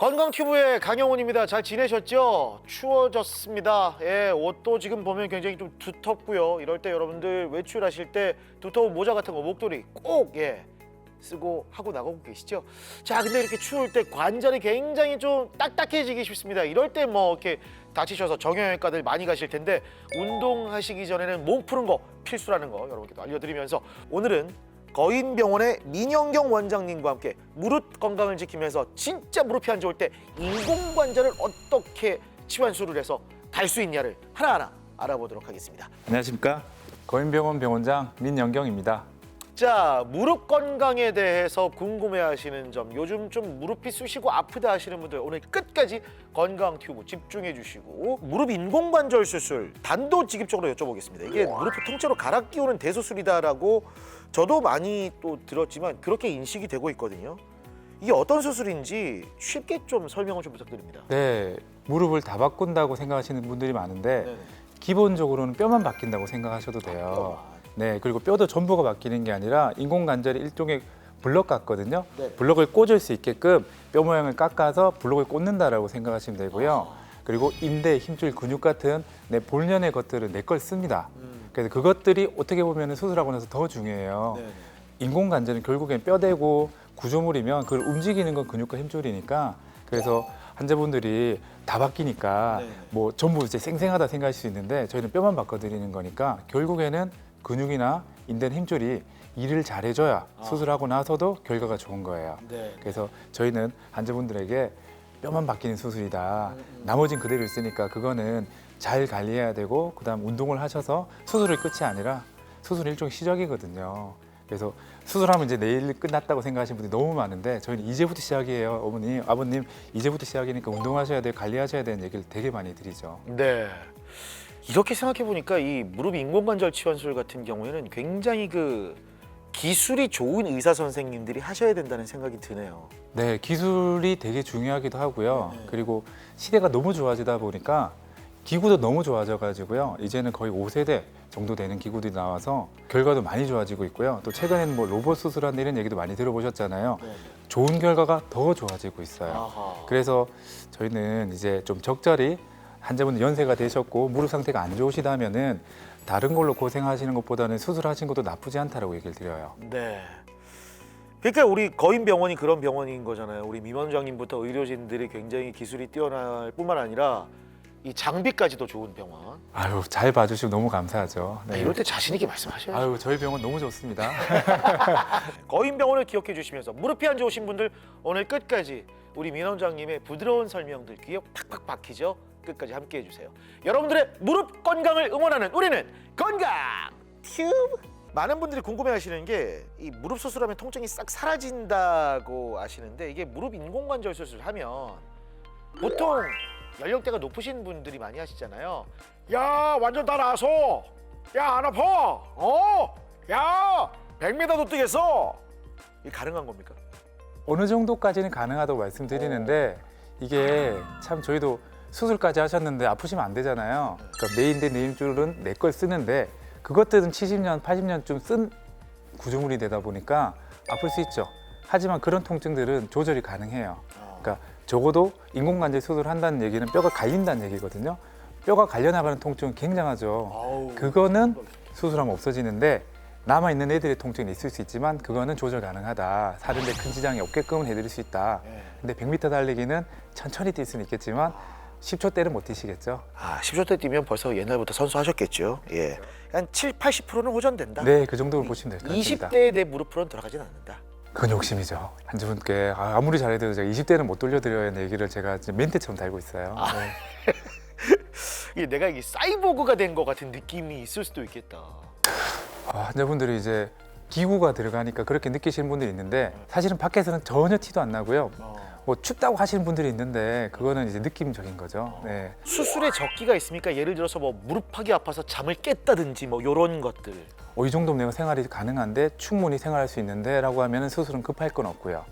건강튜브의 강영훈입니다. 잘 지내셨죠? 추워졌습니다. 예, 옷도 지금 보면 굉장히 좀 두텁고요. 이럴 때 여러분들 외출하실 때 두꺼운 모자 같은 거 목도리 꼭 쓰고 하고 나가고 계시죠? 자, 근데 이렇게 추울 때 관절이 굉장히 좀 딱딱해지기 쉽습니다. 이럴 때 뭐 이렇게 다치셔서 정형외과들 많이 가실 텐데 운동하시기 전에는 몸 푸는 거 필수라는 거 여러분께 알려드리면서 오늘은 거인병원의 민영경 원장님과 함께 무릎 건강을 지키면서 진짜 무릎이 안 좋을 때 인공관절을 어떻게 치환술을 해서 달 수 있냐를 하나하나 알아보도록 하겠습니다. 안녕하십니까. 거인병원 병원장 민영경입니다. 자, 무릎 건강에 대해서 궁금해하시는 점, 요즘 좀 무릎이 쑤시고 아프다 하시는 분들 오늘 끝까지 건강 튜브 집중해 주시고 무릎 인공관절 수술 단도직입적으로 여쭤보겠습니다. 이게 무릎을 통째로 갈아 끼우는 대수술이다라고 저도 많이 또 들었지만 그렇게 인식이 되고 있거든요. 이게 어떤 수술인지 쉽게 좀 설명을 좀 부탁드립니다. 네, 무릎을 다 바꾼다고 생각하시는 분들이 많은데 네네. 기본적으로는 뼈만 바뀐다고 생각하셔도 돼요. 네, 그리고 뼈도 전부가 바뀌는 게 아니라 인공관절이 일종의 블럭 같거든요. 네. 블럭을 꽂을 수 있게끔 뼈 모양을 깎아서 블럭을 꽂는다라고 생각하시면 되고요. 그리고 인대, 힘줄, 근육 같은 내 본연의 것들은 내 걸 씁니다. 그래서 그것들이 어떻게 보면 수술하고 나서 더 중요해요. 네네. 인공관절은 결국엔 뼈대고 구조물이면 그걸 움직이는 건 근육과 힘줄이니까 그래서 환자분들이 다 바뀌니까 네. 뭐 전부 이제 생생하다 생각할 수 있는데 저희는 뼈만 바꿔드리는 거니까 결국에는 근육이나 인대나 힘줄이 일을 잘해줘야 수술하고 나서도 결과가 좋은 거예요. 네. 그래서 저희는 환자분들에게 뼈만 바뀌는 수술이다. 나머진 그대로 있으니까 그거는 잘 관리해야 되고 그다음 운동을 하셔서 수술이 끝이 아니라 수술 일종의 시작이거든요. 그래서 수술하면 이제 내일 끝났다고 생각하시는 분들이 너무 많은데 저희는 이제부터 시작이에요. 어머님, 아버님 이제부터 시작이니까 운동하셔야 돼요. 관리하셔야 되는 얘기를 되게 많이 드리죠. 네. 이렇게 생각해 보니까 이 무릎 인공관절 치환술 같은 경우에는 굉장히 그 기술이 좋은 의사 선생님들이 하셔야 된다는 생각이 드네요. 네, 기술이 되게 중요하기도 하고요. 네. 그리고 시대가 너무 좋아지다 보니까 기구도 너무 좋아져 가지고요. 이제는 거의 5세대 정도 되는 기구들이 나와서 결과도 많이 좋아지고 있고요. 또 최근에는 뭐 로봇 수술한다 이런 얘기도 많이 들어보셨잖아요. 네. 좋은 결과가 더 좋아지고 있어요. 아하. 그래서 저희는 이제 좀 적절히 환자분들 연세가 되셨고 무릎 상태가 안 좋으시다면은 다른 걸로 고생하시는 것보다는 수술하신 것도 나쁘지 않다라고 얘기를 드려요. 네. 그러니까 우리 거인병원이 그런 병원인 거잖아요. 우리 민 원장님부터 의료진들이 굉장히 기술이 뛰어날 뿐만 아니라 이 장비까지도 좋은 병원. 아유, 잘 봐주시고 너무 감사하죠. 네. 이럴 때 자신 있게 말씀하셔야죠. 아유, 저희 병원 너무 좋습니다. 거인병원을 기억해 주시면서 무릎이 안 좋으신 분들 오늘 끝까지 우리 민 원장님의 부드러운 설명들 귀에 팍팍 박히죠. 끝까지 함께 해주세요. 여러분들의 무릎 건강을 응원하는 우리는 건강 튜브. 많은 분들이 궁금해하시는 게 이 무릎 수술하면 통증이 싹 사라진다고 아시는데 이게 무릎 인공관절 수술하면 보통 연령대가 높으신 분들이 많이 하시잖아요. 야, 완전 다 나아서. 야, 안 아파. 야, 100m도 뛰겠어. 이게 가능한 겁니까? 어느 정도까지는 가능하다고 말씀드리는데 이게 참 저희도 수술까지 하셨는데 아프시면 안 되잖아요. 그러니까 내 인대, 내 힘줄은 내 걸 쓰는데 그것들은 70년, 80년쯤 쓴 구조물이 되다 보니까 아플 수 있죠. 하지만 그런 통증들은 조절이 가능해요. 그러니까 적어도 인공관절 수술을 한다는 얘기는 뼈가 갈린다는 얘기거든요. 뼈가 갈려나가는 통증은 굉장하죠. 그거는 수술하면 없어지는데 남아있는 애들의 통증이 있을 수 있지만 그거는 조절 가능하다. 사는데 큰 지장이 없게끔은 해드릴 수 있다. 근데 100m 달리기는 천천히 뛸 수는 있겠지만 10초대는 못 뛰시겠죠? 10초 때 뛰면 벌써 옛날부터 선수하셨겠죠. 예. 한 7, 80%는 호전된다. 네, 그 정도로 보시면 될 것 같습니다. 20대의 내 무릎으로는 돌아가진 않는다. 그건 욕심이죠. 환자분께 아무리 잘해도 제가 20대는 못 돌려드려야 하는 얘기를 제가 진짜 멘트처럼 달고 있어요. 네. 이게 내가 이게 사이보그가 된 것 같은 느낌이 있을 수도 있겠다. 환자분들이 이제 기구가 들어가니까 그렇게 느끼시는 분들이 있는데 사실은 밖에서는 전혀 티도 안 나고요. 뭐 춥다고 하시는 분들이 있는데 그거는 이제 느낌적인 거죠. 네. 수술에 적기가 있습니까? 예를 들어서 뭐 무릎팍이 아파서 잠을 깼다든지 뭐 이런 것들. 이 정도면 내가 생활이 가능한데 충분히 생활할 수 있는데 라고 하면 수술은 급할 건 없고요.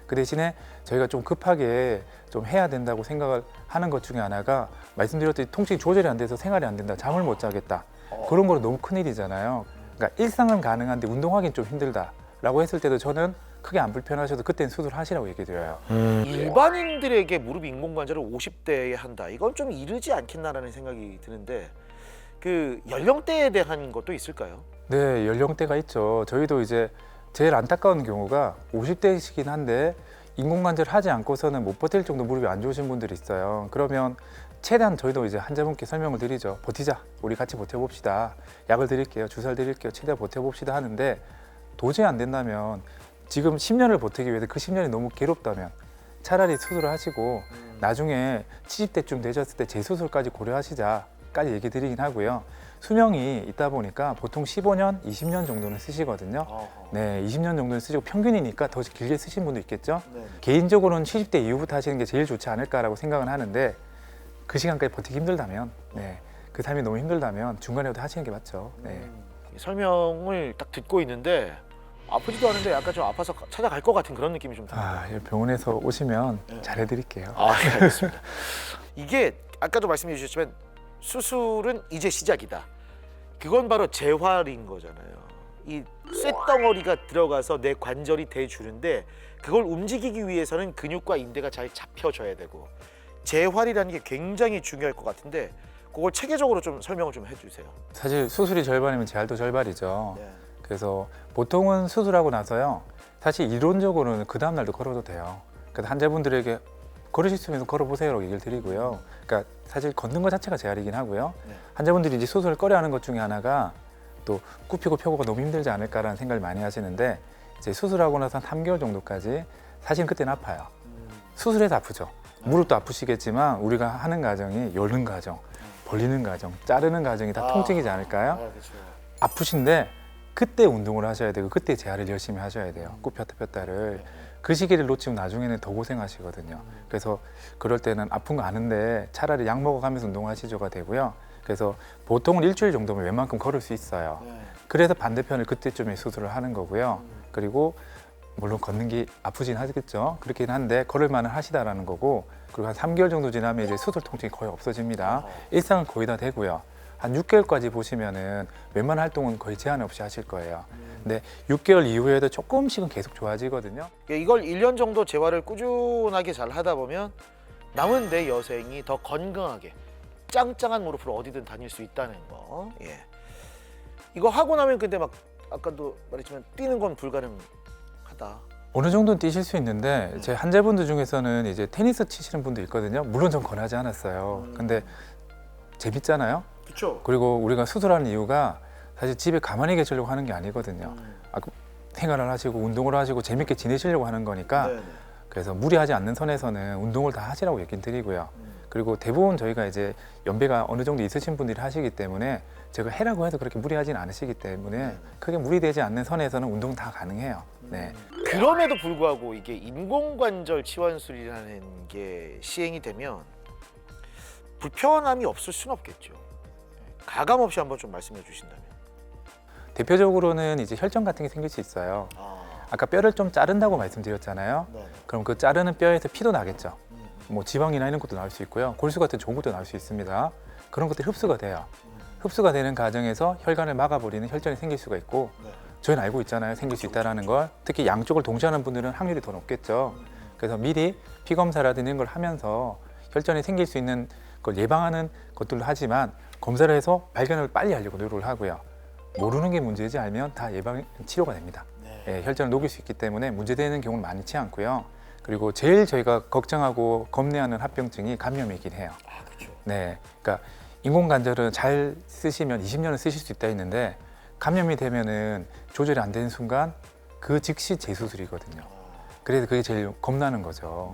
그 대신에 저희가 좀 급하게 좀 해야 된다고 생각을 하는 것 중에 하나가 말씀드렸듯이 통증이 조절이 안 돼서 생활이 안 된다, 잠을 못 자겠다. 그런 거는 너무 큰일이잖아요. 그러니까 일상은 가능한데 운동하기는 좀 힘들다라고 했을 때도 저는 크게 안 불편하셔도 그때는 수술하시라고 얘기 드려요. 일반인들에게 무릎 인공관절을 50대에 한다. 이건 좀 이르지 않겠나라는 생각이 드는데 그 연령대에 대한 것도 있을까요? 네, 연령대가 있죠. 저희도 이제 제일 안타까운 경우가 50대이시긴 한데 인공관절 하지 않고서는 못 버틸 정도 무릎이 안 좋으신 분들이 있어요. 그러면 최대한 저희도 이제 환자분께 설명을 드리죠. 버티자. 우리 같이 버텨봅시다. 약을 드릴게요. 주사를 드릴게요. 최대한 버텨봅시다 하는데 도저히 안 된다면 지금 10년을 버티기 위해서 그 10년이 너무 괴롭다면 차라리 수술을 하시고 나중에 70대쯤 되셨을 때 재수술까지 고려하시자까지 얘기 드리긴 하고요. 수명이 있다 보니까 보통 15년, 20년 정도는 쓰시거든요. 네, 20년 정도는 쓰시고 평균이니까 더 길게 쓰신 분도 있겠죠. 네. 개인적으로는 70대 이후부터 하시는 게 제일 좋지 않을까라고 생각은 하는데 그 시간까지 버티기 힘들다면 네, 그 삶이 너무 힘들다면 중간에도 하시는 게 맞죠. 네. 설명을 딱 듣고 있는데 아프지도 않은데 약간 좀 아파서 찾아갈 것 같은 그런 느낌이 좀 듭니다. 아, 병원에서 오시면 네. 잘해드릴게요. 네, 알겠습니다. 이게 아까도 말씀해 주셨지만 수술은 이제 시작이다. 그건 바로 재활인 거잖아요. 이 쇳덩어리가 들어가서 내 관절이 대주는데 그걸 움직이기 위해서는 근육과 인대가 잘 잡혀져야 되고 재활이라는 게 굉장히 중요할 것 같은데 그걸 체계적으로 좀 설명을 좀 해주세요. 사실 수술이 절반이면 재활도 절반이죠. 네. 그래서 보통은 수술하고 나서요. 사실 이론적으로는 그 다음 날도 걸어도 돼요. 그래서 환자분들에게 걸으실 수 있으면 걸어보세요라고 얘기를 드리고요. 그러니까 사실 걷는 것 자체가 재활이긴 하고요. 네. 환자분들이 이제 수술을 꺼려하는 것 중에 하나가 또 굽히고 펴고가 너무 힘들지 않을까라는 생각을 많이 하시는데 이제 수술하고 나서 한 3개월 정도까지 사실 그때는 아파요. 수술해서 아프죠. 무릎도 아프시겠지만 우리가 하는 과정이 여는 과정, 벌리는 과정, 자르는 과정이 다 통증이지 않을까요? 그렇죠. 아프신데 그때 운동을 하셔야 되고 그때 재활을 열심히 하셔야 돼요. 굽혔다 폈다를. 그 시기를 놓치면 나중에는 더 고생하시거든요. 그래서 그럴 때는 아픈 거 아는데 차라리 약 먹어가면서 운동하시죠가 되고요. 그래서 보통은 일주일 정도면 웬만큼 걸을 수 있어요. 그래서 반대편을 그때쯤에 수술을 하는 거고요. 그리고 물론 걷는 게 아프진 하겠죠. 그렇긴 한데 걸을 만은 하시다라는 거고 그리고 한 3개월 정도 지나면 이제 수술 통증이 거의 없어집니다. 일상은 거의 다 되고요. 한 6개월까지 보시면은 웬만한 활동은 거의 제한 없이 하실 거예요. 근데 6개월 이후에도 조금씩은 계속 좋아지거든요. 이걸 1년 정도 재활을 꾸준하게 잘 하다 보면 남은 내 여생이 더 건강하게 짱짱한 무릎으로 어디든 다닐 수 있다는 거. 예. 이거 하고 나면 근데 막 아까도 말했지만 뛰는 건 불가능하다. 어느 정도는 뛰실 수 있는데 제 환자분들 중에서는 이제 테니스 치시는 분도 있거든요. 물론 전 권하지 않았어요. 근데 재밌잖아요. 그렇죠. 그리고 우리가 수술하는 이유가 사실 집에 가만히 계시려고 하는 게 아니거든요. 생활을 하시고 운동을 하시고 재밌게 지내시려고 하는 거니까 네네. 그래서 무리하지 않는 선에서는 운동을 다 하시라고 얘기는 드리고요. 그리고 대부분 저희가 이제 연배가 어느 정도 있으신 분들이 하시기 때문에 제가 해라고 해도 그렇게 무리하지는 않으시기 때문에 크게 무리되지 않는 선에서는 운동 다 가능해요. 네. 그럼에도 불구하고 이게 인공관절 치환술이라는 게 시행이 되면 불편함이 없을 수는 없겠죠. 가감 없이 한번 좀 말씀해 주신다면. 대표적으로는 이제 혈전 같은 게 생길 수 있어요. 아까 뼈를 좀 자른다고 말씀드렸잖아요. 네. 그럼 그 자르는 뼈에서 피도 나겠죠. 뭐 지방이나 이런 것도 나올 수 있고요. 골수 같은 좋은 것도 나올 수 있습니다. 그런 것들이 흡수가 돼요. 흡수가 되는 과정에서 혈관을 막아버리는 혈전이 생길 수가 있고 네. 저희는 알고 있잖아요. 생길 수 있다는 걸. 특히 양쪽을 동시에 하는 분들은 확률이 더 높겠죠. 그래서 미리 피 검사라든지 이런 걸 하면서 혈전이 생길 수 있는 걸 예방하는 것들도 하지만 검사를 해서 발견을 빨리 하려고 노력을 하고요. 모르는 게 문제지 알면 다 예방 치료가 됩니다. 예, 혈전을 녹일 수 있기 때문에 문제되는 경우는 많지 않고요. 그리고 제일 저희가 걱정하고 겁내하는 합병증이 감염이긴 해요. 그렇죠. 네, 그러니까 인공관절은 잘 쓰시면 20년을 쓰실 수 있다 했는데 감염이 되면은 조절이 안 되는 순간 그 즉시 재수술이거든요. 그래서 그게 제일 겁나는 거죠.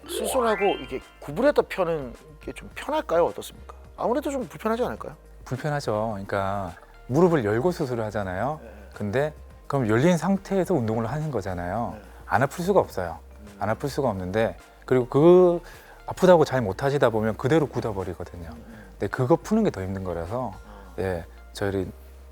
수술하고 이게 구부렸다 펴는 게 좀 편할까요? 어떻습니까? 아무래도 좀 불편하지 않을까요? 불편하죠. 그러니까 무릎을 열고 수술을 하잖아요. 근데 그럼 열린 상태에서 운동을 하는 거잖아요. 안 아플 수가 없어요. 안 아플 수가 없는데 그리고 그 아프다고 잘 못하시다 보면 그대로 굳어버리거든요. 근데 그거 푸는 게 더 힘든 거라서 예, 저희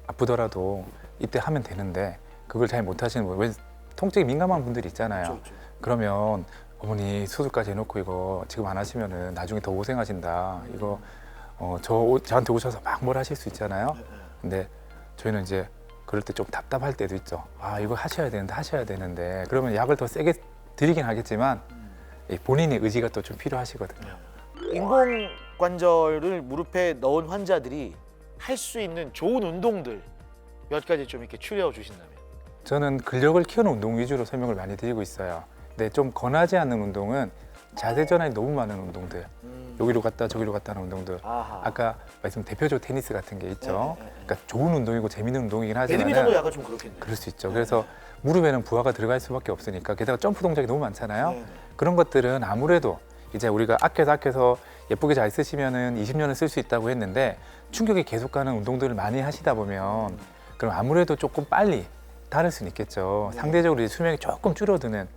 아프더라도 이때 하면 되는데 그걸 잘 못하시는 분, 왜 통증이 민감한 분들이 있잖아요. 그러면 어머니 수술까지 해놓고 이거 지금 안 하시면은 나중에 더 고생하신다. 이거 저한테 오셔서 막 뭘 하실 수 있잖아요. 근데 저희는 이제 그럴 때 좀 답답할 때도 있죠. 아, 이거 하셔야 되는데 그러면 약을 더 세게 드리긴 하겠지만 이 본인의 의지가 또 좀 필요하시거든요. 인공관절을 무릎에 넣은 환자들이 할 수 있는 좋은 운동들 몇 가지 좀 이렇게 추려 주신다면. 저는 근력을 키우는 운동 위주로 설명을 많이 드리고 있어요. 근데 좀 권하지 않는 운동은 자세 전환이 너무 많은 운동들, 여기로 갔다 저기로 갔다 하는 운동들. 아하. 아까 말씀 대표적으로 테니스 같은 게 있죠. 네. 그러니까 좋은 운동이고 재밌는 운동이긴 하지만 배드민턴도 약간 좀 그렇겠네요. 그럴 수 있죠. 그래서 무릎에는 부하가 들어갈 수밖에 없으니까 게다가 점프 동작이 너무 많잖아요. 네. 그런 것들은 아무래도 이제 우리가 아껴서 예쁘게 잘 쓰시면은 20년을 쓸 수 있다고 했는데 충격이 계속 가는 운동들을 많이 하시다 보면 그럼 아무래도 조금 빨리 다를 수는 있겠죠. 네. 상대적으로 이제 수명이 조금 줄어드는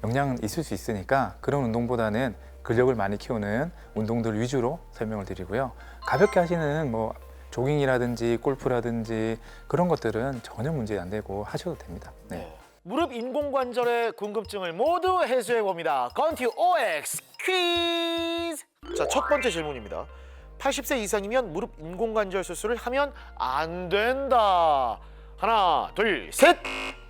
영향은 있을 수 있으니까 그런 운동보다는 근력을 많이 키우는 운동들 위주로 설명을 드리고요. 가볍게 하시는 뭐 조깅이라든지 골프라든지 그런 것들은 전혀 문제 안 되고 하셔도 됩니다. 네. 무릎 인공관절의 궁금증을 모두 해소해 봅니다. 건티 OX 퀴즈. 자, 첫 번째 질문입니다. 80세 이상이면 무릎 인공관절 수술을 하면 안 된다. 하나, 둘, 셋.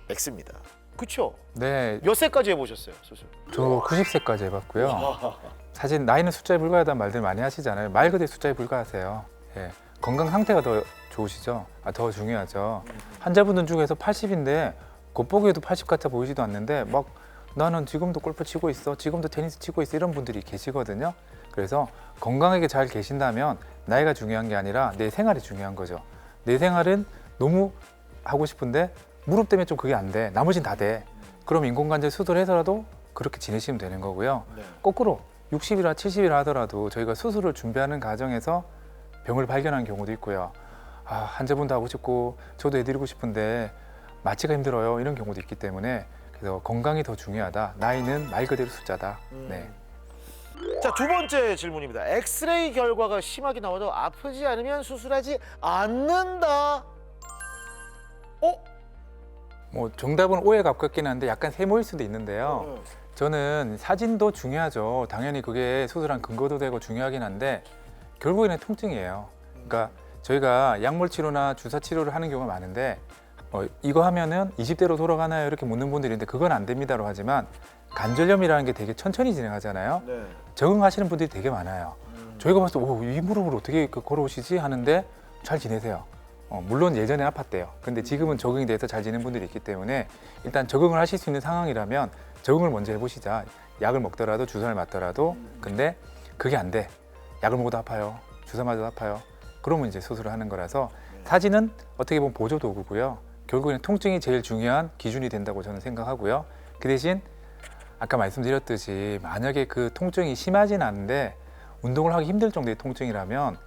X입니다. 그렇죠? 네, 몇 세까지 해보셨어요, 수술? 저 90세까지 해봤고요. 사실 나이는 숫자에 불과하다는 말들 많이 하시잖아요. 말 그대로 숫자에 불과하세요. 예. 건강 상태가 더 좋으시죠? 더 중요하죠. 환자분들 중에서 80인데 겉보기에도 80 같아 보이지도 않는데 막 나는 지금도 골프 치고 있어, 지금도 테니스 치고 있어 이런 분들이 계시거든요. 그래서 건강하게 잘 계신다면 나이가 중요한 게 아니라 내 생활이 중요한 거죠. 내 생활은 너무 하고 싶은데 무릎 때문에 좀 그게 안 돼. 나머진 다 돼. 그럼 인공관절 수술해서라도 그렇게 지내시면 되는 거고요. 네. 거꾸로 60이라 70이라 하더라도 저희가 수술을 준비하는 과정에서 병을 발견한 경우도 있고요. 아, 환자분도 하고 싶고 저도 해드리고 싶은데 마취가 힘들어요. 이런 경우도 있기 때문에 그래서 건강이 더 중요하다. 나이는 말 그대로 숫자다. 네. 자, 두 번째 질문입니다. 엑스레이 결과가 심하게 나와도 아프지 않으면 수술하지 않는다. 뭐 정답은 오해 가깝긴 한데 약간 세모일 수도 있는데요. 저는 사진도 중요하죠. 당연히 그게 수술한 근거도 되고 중요하긴 한데 결국에는 통증이에요. 그러니까 저희가 약물 치료나 주사 치료를 하는 경우가 많은데 이거 하면은 20대로 돌아가나요? 이렇게 묻는 분들이 있는데 그건 안 됩니다로 하지만 관절염이라는 게 되게 천천히 진행하잖아요. 네. 적응하시는 분들이 되게 많아요. 저희가 봤을 때 이 무릎을 어떻게 걸어오시지 하는데 잘 지내세요. 물론 예전에 아팠대요. 근데 지금은 적응이 돼서 잘 지내는 분들이 있기 때문에 일단 적응을 하실 수 있는 상황이라면 적응을 먼저 해보시자. 약을 먹더라도 주사를 맞더라도 근데 그게 안 돼. 약을 먹어도 아파요. 주사 맞아도 아파요. 그러면 이제 수술을 하는 거라서 사진은 어떻게 보면 보조 도구고요. 결국에는 통증이 제일 중요한 기준이 된다고 저는 생각하고요. 그 대신 아까 말씀드렸듯이 만약에 그 통증이 심하진 않은데 운동을 하기 힘들 정도의 통증이라면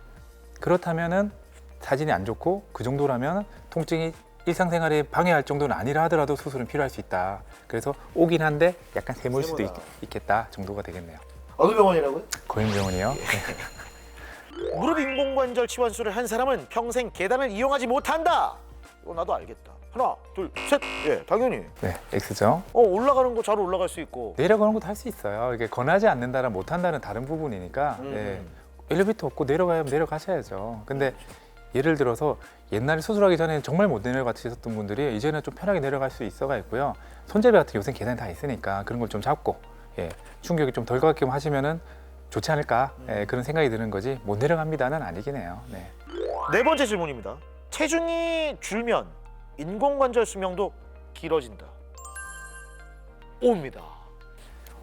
그렇다면은 사진이 안 좋고 그 정도라면 통증이 일상생활에 방해할 정도는 아니라 하더라도 수술은 필요할 수 있다. 그래서 오긴 한데 약간 세모일 수도 세모다. 있겠다 정도가 되겠네요. 어느 병원이라고요? 고인병원이요. 무릎 인공관절 치환술을 한 사람은 평생 계단을 이용하지 못한다. 이거 나도 알겠다. 하나, 둘, 셋. 예, 당연히. 네, X죠. 올라가는 거 잘 올라갈 수 있고. 내려가는 것도 할 수 있어요. 이게 권하지 않는다랑 못한다는 다른 부분이니까 예, 엘리베이터 없고 내려가면 내려가셔야죠. 근데 예를 들어서 옛날에 수술하기 전에 정말 못 내려가셨던 분들이 이제는 좀 편하게 내려갈 수 있어가 있고요. 손잡이 같은 요새 계단이 다 있으니까 그런 걸 좀 잡고 예, 충격이 좀 덜 가게끔 하시면은 좋지 않을까 예, 그런 생각이 드는 거지 못 내려갑니다는 아니긴 해요. 네. 네 번째 질문입니다. 체중이 줄면 인공관절 수명도 길어진다. O입니다.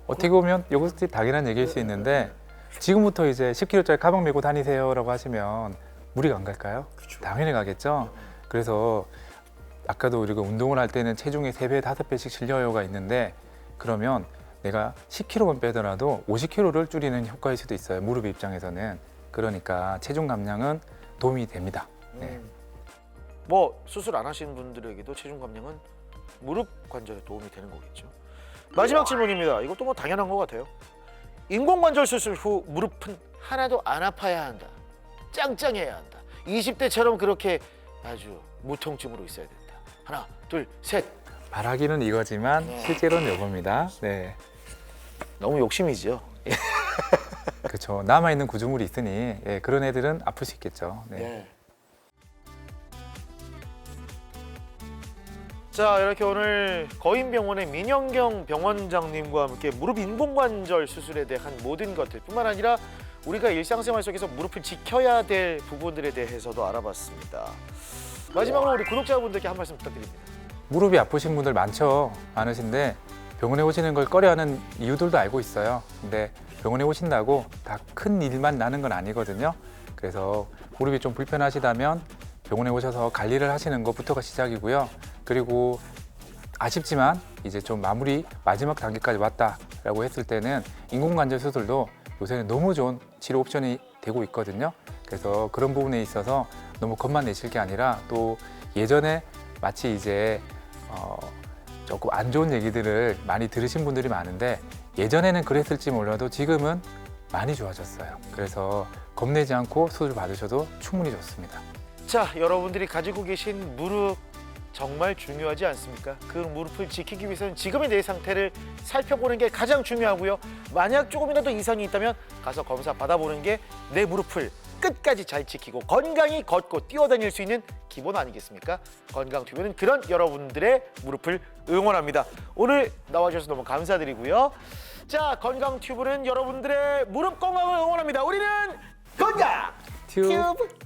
어떻게 보면 이것이 당연한 얘기일 수 있는데 지금부터 이제 10kg짜리 가방 메고 다니세요라고 하시면 무리가 안 갈까요? 그쵸. 당연히 가겠죠. 그래서 아까도 우리가 운동을 할 때는 체중의 3배, 5배씩 실려요가 있는데 그러면 내가 10kg만 빼더라도 50kg를 줄이는 효과일 수도 있어요. 무릎 입장에서는. 그러니까 체중 감량은 도움이 됩니다. 네. 뭐 수술 안 하신 분들에게도 체중 감량은 무릎 관절에 도움이 되는 거겠죠. 마지막 질문입니다. 이것도 뭐 당연한 것 같아요. 인공관절 수술 후 무릎은 하나도 안 아파야 한다. 짱짱해야 한다. 20대처럼 그렇게 아주 무통증으로 있어야 된다. 하나, 둘, 셋. 바라기는 이거지만 실제로는 이겁니다. 네. 너무 욕심이죠. 그렇죠. 남아있는 구조물이 있으니 예, 그런 애들은 아플 수 있겠죠. 네. 네. 자, 이렇게 오늘 거인병원의 민영경 병원장님과 함께 무릎 인공관절 수술에 대한 모든 것들 뿐만 아니라 우리가 일상생활 속에서 무릎을 지켜야 될 부분들에 대해서도 알아봤습니다. 마지막으로 우리 구독자분들께 한 말씀 부탁드립니다. 무릎이 아프신 분들 많으신데 병원에 오시는 걸 꺼려하는 이유들도 알고 있어요. 근데 병원에 오신다고 다 큰 일만 나는 건 아니거든요. 그래서 무릎이 좀 불편하시다면 병원에 오셔서 관리를 하시는 것부터가 시작이고요. 그리고 아쉽지만 이제 좀 마지막 단계까지 왔다라고 했을 때는 인공관절 수술도 요새는 너무 좋은 치료 옵션이 되고 있거든요. 그래서 그런 부분에 있어서 너무 겁만 내실 게 아니라 또 예전에 마치 이제 조금 안 좋은 얘기들을 많이 들으신 분들이 많은데 예전에는 그랬을지 몰라도 지금은 많이 좋아졌어요. 그래서 겁내지 않고 수술 받으셔도 충분히 좋습니다. 자, 여러분들이 가지고 계신 무릎 정말 중요하지 않습니까? 그 무릎을 지키기 위해서는 지금의 내 상태를 살펴보는 게 가장 중요하고요. 만약 조금이라도 이상이 있다면 가서 검사 받아보는 게 내 무릎을 끝까지 잘 지키고 건강히 걷고 뛰어다닐 수 있는 기본 아니겠습니까? 건강튜브는 그런 여러분들의 무릎을 응원합니다. 오늘 나와주셔서 너무 감사드리고요. 자, 건강튜브는 여러분들의 무릎 건강을 응원합니다. 우리는 건강 튜브. 튜브.